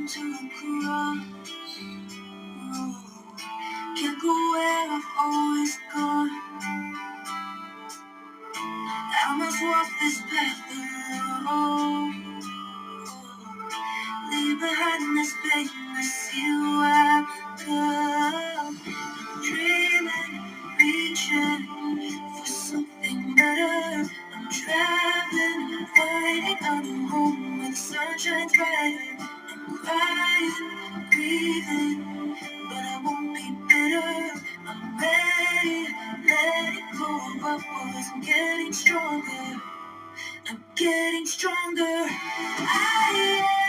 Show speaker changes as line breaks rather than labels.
to the cross. Oh, can't go where I've always gone. I must walk this path alone. Oh, leave behind this pain to see where I've come. Dreaming, reaching for something better. I'm traveling, finding a new home where the sun shines bright. I'm crying, grieving, but I won't be bitter. I'm ready, letting go of what was. I'm getting stronger. I'm getting stronger. I am.